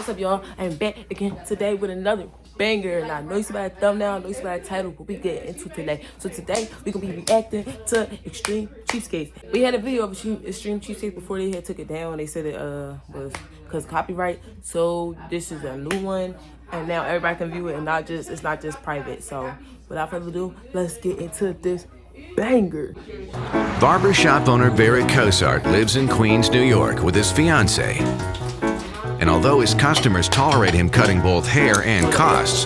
What's up, y'all? I'm back again today with another banger, and I know you see by the thumbnail, I know you see by the title, but we get into today. So today we gonna be reacting to Extreme Cheapskates. We had a video of Extreme Cheapskates before they had took it down. They said it was because copyright. So this is a new one, and now everybody can view it, and it's not just private. So without further ado, let's get into this banger. Barbershop owner Barry Cosart lives in Queens, New York with his fiancée. And although his customers tolerate him cutting both hair and costs,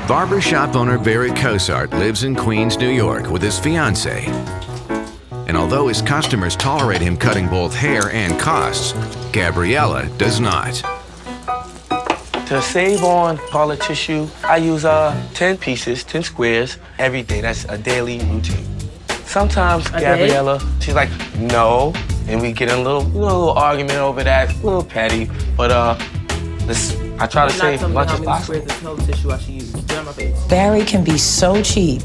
barbershop owner Barry Cosart lives in Queens, New York with his fiancée. And although his customers tolerate him cutting both hair and costs, Gabriella does not. To save on toilet tissue, I use 10 pieces, 10 squares every day. That's a daily routine. Sometimes Gabriella, she's like, no, and we get in a little argument over that, a little petty. But I try to save as much as possible. Barry can be so cheap,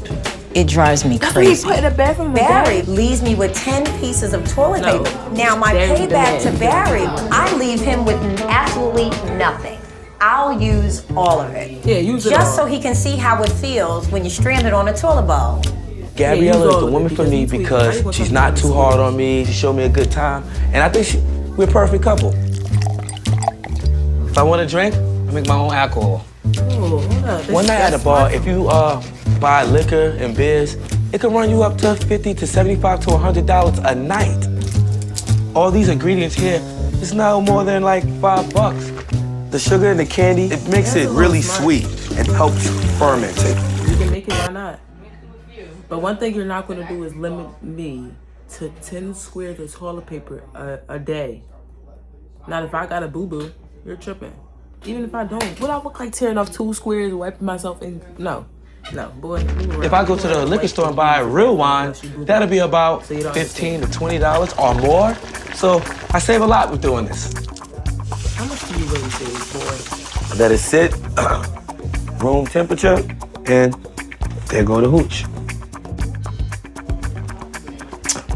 it drives me crazy. Barry leaves me with 10 pieces of toilet paper. Now my payback to Barry, I leave him with absolutely nothing. I'll use all of it. Yeah, use it just all. So he can see how it feels when you're stranded on a toilet bowl. Gabriella is the woman for me because she's not too hard on me. She showed me a good time, and I think we're a perfect couple. If I want a drink, I make my own alcohol. One night at a bar, if you buy liquor and beers, it can run you up to $50 to $75 to $100 a night. All these ingredients here, it's no more than like $5. The sugar and the candy, it makes it really sweet and helps ferment it. You can make it, why not? But one thing you're not going to do is limit me to 10 squares of toilet paper a day. Not if I got a boo-boo, you're tripping. Even if I don't. Would I look like tearing off 2 squares, wiping myself in? No, boy. If I go to the liquor store and buy real wine, that'll be about $15 to $20 or more. So I save a lot with doing this. How much do you really save, boy? I let it sit, room temperature, and there go the hooch.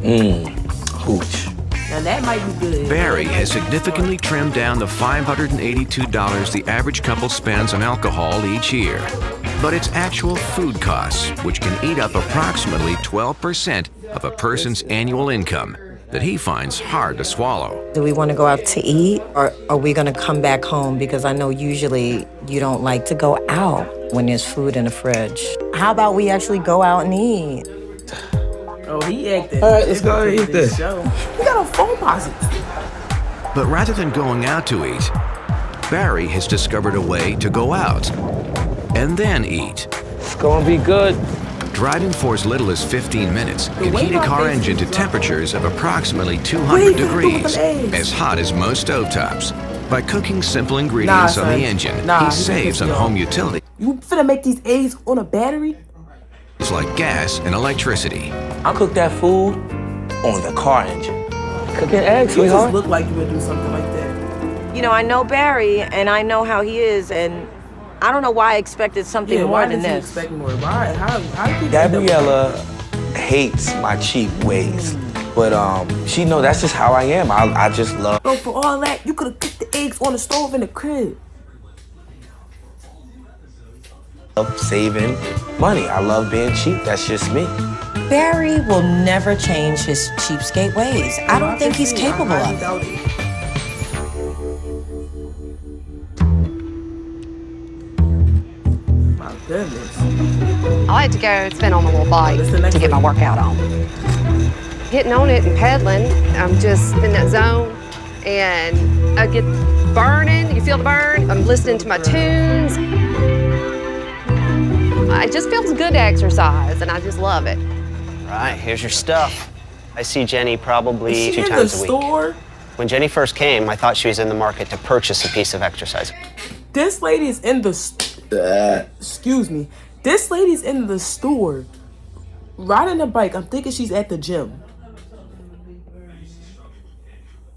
Hooch. Now that might be good. Barry has significantly trimmed down the $582 the average couple spends on alcohol each year. But it's actual food costs, which can eat up approximately 12% of a person's annual income, that he finds hard to swallow. Do we want to go out to eat, or are we going to come back home? Because I know usually you don't like to go out when there's food in the fridge. How about we actually go out and eat? Oh, he acted. All right, let's go and eat this. You got a phone posit. But rather than going out to eat, Barry has discovered a way to go out and then eat. It's gonna be good. Driving for as little as 15 minutes can heat a car engine to temperatures of approximately 200 degrees, as hot as most stovetops. By cooking simple ingredients on the engine, he saves on home utilities. You finna make these eggs on a battery? It's like gas and electricity. I cook that food on the car engine. Cooking eggs, You sweetheart. just look like you would do something like that. You know, I know Barry, and I know how he is, and I don't know why I expected something more than this. Why did you expect more? Why? How did you Gabriella hates my cheap ways, but she know that's just how I am. I just love. Bro, for all that, you could have cooked the eggs on the stove in the crib. Saving money. I love being cheap. That's just me. Barry will never change his cheapskate ways. I don't think he's capable of it. My goodness. I like to go spin on a little bike to get my workout on. Getting on it and pedaling, I'm just in that zone, and I get burning. You feel the burn. I'm listening to my tunes. It just feels good to exercise, and I just love it. All right, here's your stuff. I see Jenny probably 2 times a week. Is she in the store? When Jenny first came, I thought she was in the market to purchase a piece of exercise. This lady is in the excuse me. This lady's in the store riding a bike. I'm thinking she's at the gym.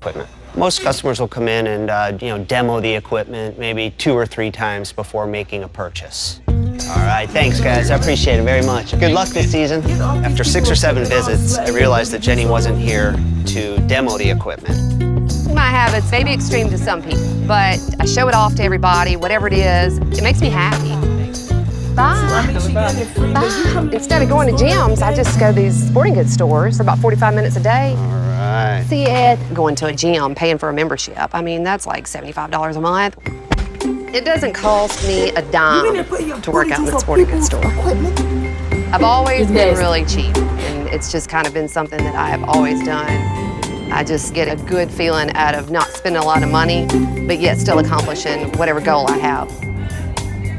Equipment. Most customers will come in and demo the equipment maybe 2 or 3 times before making a purchase. All right, thanks guys, I appreciate it very much. Good luck this season. After 6 or 7 visits, I realized that Jenny wasn't here to demo the equipment. My habits may be extreme to some people, but I show it off to everybody, whatever it is. It makes me happy. Bye. Bye. Instead of going to gyms, I just go to these sporting goods stores for about 45 minutes a day. All right. See it. Going to a gym, paying for a membership. I mean, that's like $75 a month. It doesn't cost me a dime to work out in the sporting goods store. I've always been really cheap, and it's just kind of been something that I have always done. I just get a good feeling out of not spending a lot of money, but yet still accomplishing whatever goal I have.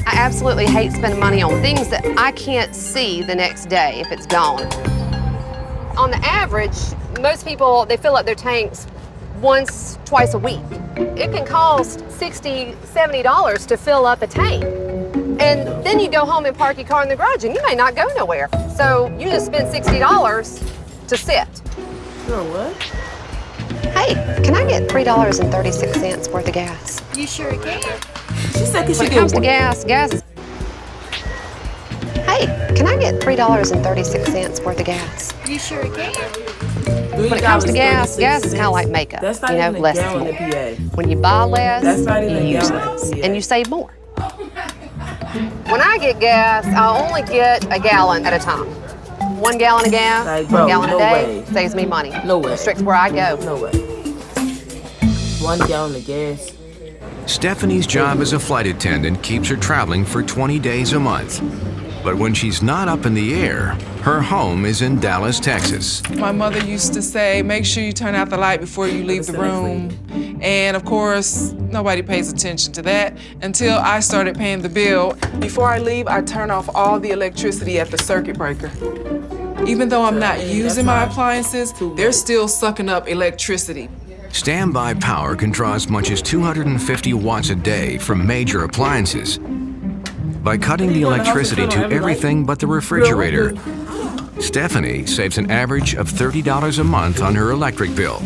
I absolutely hate spending money on things that I can't see the next day if it's gone. On the average, most people, they fill up their tanks once, twice a week. It can cost $60, $70 to fill up a tank. And then you go home and park your car in the garage and you may not go nowhere. So you just spend $60 to sit. Girl, what? Hey, can I get $3.36 worth of gas? You sure can. She said When it comes to gas is... Hey, can I get $3.36 worth of gas? You sure can. When it comes to gas is kind of like makeup. That's not you know, even a less is gallon more. of PA. When you buy less, That's not even you a use gallon of less, PA. and you save more. When I get gas, I only get a gallon at a time. 1 gallon of gas, Like, 1 bro, gallon no a day way. saves me money. No way. Restricts where I go. No way. 1 gallon of gas. Stephanie's job as a flight attendant keeps her traveling for 20 days a month. But when she's not up in the air, her home is in Dallas, Texas. My mother used to say, make sure you turn out the light before you leave the room. And of course, nobody pays attention to that until I started paying the bill. Before I leave, I turn off all the electricity at the circuit breaker. Even though I'm not using my appliances, they're still sucking up electricity. Standby power can draw as much as 250 watts a day from major appliances. By cutting the electricity to everything but the refrigerator, Stephanie saves an average of $30 a month on her electric bill.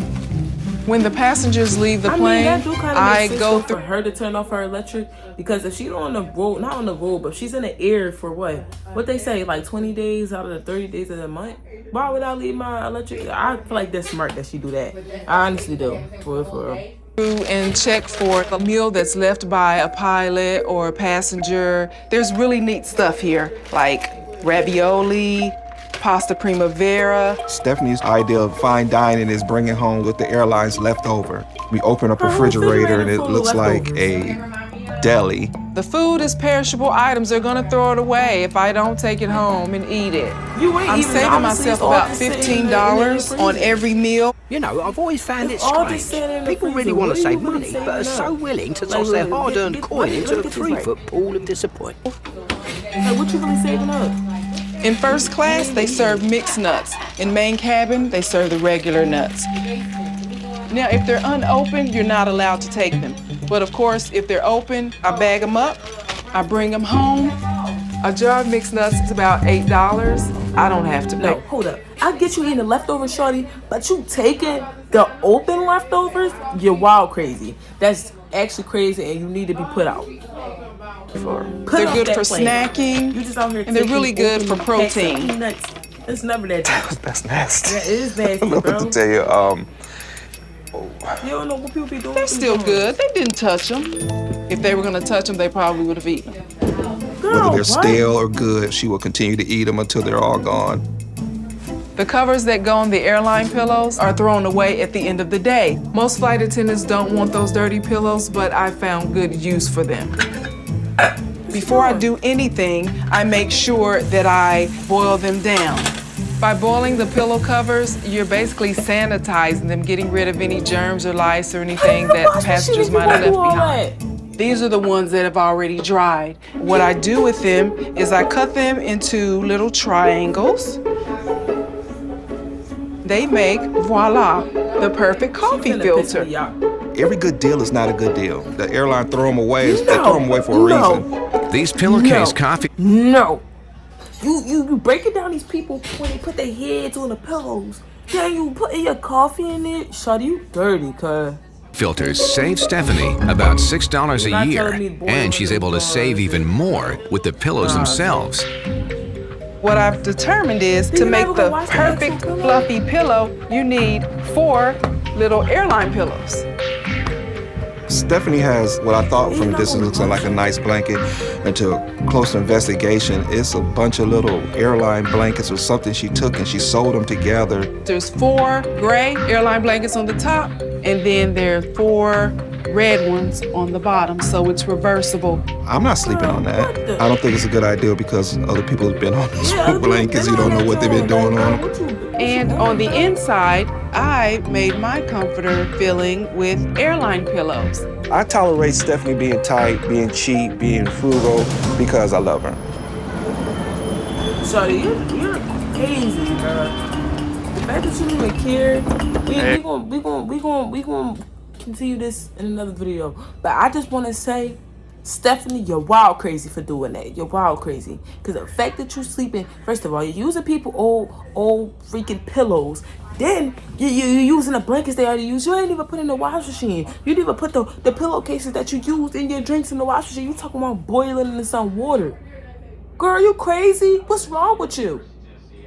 When the passengers leave the plane, that do kind of I make sense go for through. her to turn off her electric, because if she's on the road, not on the road, but she's in the air for what they say, like 20 days out of the 30 days of the month. Why would I leave my electric? I feel like that's smart that she do that. I honestly do. For real. And check for a meal that's left by a pilot or a passenger. There's really neat stuff here, like ravioli, pasta primavera. Stephanie's idea of fine dining is bringing home what the airline's leftover. We open up a refrigerator and it looks like a deli. The food is perishable items. They're gonna throw it away if I don't take it home and eat it. I'm saving myself about $15 on every meal. You know, I've always found it strange. People really want to save money, but are so willing to toss their hard-earned coin into a 3-foot pool of disappointment. What you really saving up? In first class, they serve mixed nuts. In main cabin, they serve the regular nuts. Now, if they're unopened, you're not allowed to take them. But of course, if they're open, I bag them up, I bring them home. A jar of mixed nuts is about $8. I don't have to pay. No, hold up. I get you eating the leftovers, shorty, but you taking the open leftovers? You're wild crazy. That's actually crazy, and you need to be put out. They're good for snacking, You just out here and they're really good for protein. Peanuts. It's never that tasty. That's nasty. Yeah, it is nasty, I'm bro. about to tell you, You don't know what people be doing. They're still good. They didn't touch them. If they were gonna touch them, they probably would have eaten them. whether they're stale or good, she will continue to eat them until they're all gone. The covers that go on the airline pillows are thrown away at the end of the day. Most flight attendants don't want those dirty pillows, but I found good use for them. Before I do anything, I make sure that I boil them down. By boiling the pillow covers, you're basically sanitizing them, getting rid of any germs or lice or anything that passengers might have left behind. These are the ones that have already dried. What I do with them is I cut them into little triangles. They make, voila, the perfect coffee filter. Every good deal is not a good deal. The airline throw them away. They throw them away for a reason. These pillowcase coffee. No. You breaking down these people when they put their heads on the pillows. Then you put your coffee in it. Shawty, you dirty, cuz. Filters save Stephanie about $6 a year, and she's able to save even more with the pillows themselves. What I've determined is to make the perfect fluffy pillow, you need 4 little airline pillows. Stephanie has what I thought from a distance looks like a nice blanket. Until closer investigation, it's a bunch of little airline blankets or something she took and she sewed them together. There's 4 gray airline blankets on the top, and then there are 4 red ones on the bottom, so it's reversible. I'm not sleeping on that. I don't think it's a good idea because other people have been on those blankets. You don't know what they've been doing on them. And on the inside, I made my comforter filling with airline pillows. I tolerate Stephanie being tight, being cheap, being frugal because I love her. Shawty, you're crazy, bro. The fact that you even care, we gonna continue this in another video. But I just want to say, Stephanie, you're wild crazy for doing that. You're wild crazy. Because the fact that you're sleeping, first of all, you're using people old freaking pillows. Then you're using the blankets they already used. You ain't even put in the wash machine. You didn't even put the pillowcases that you used in your drinks in the wash machine. You talking about boiling in some water. Girl, you crazy? What's wrong with you?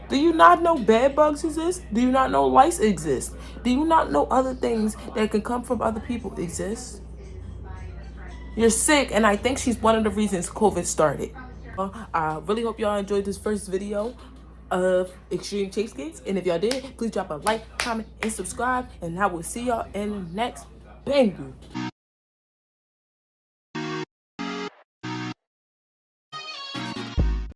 Do you not know bed bugs exist? Do you not know lice exist? Do you not know other things that can come from other people exist? You're sick, and I think she's one of the reasons COVID started. I really hope y'all enjoyed this first video of Extreme Cheapskates. And if y'all did, please drop a like, comment, and subscribe. And I will see y'all in the next banger.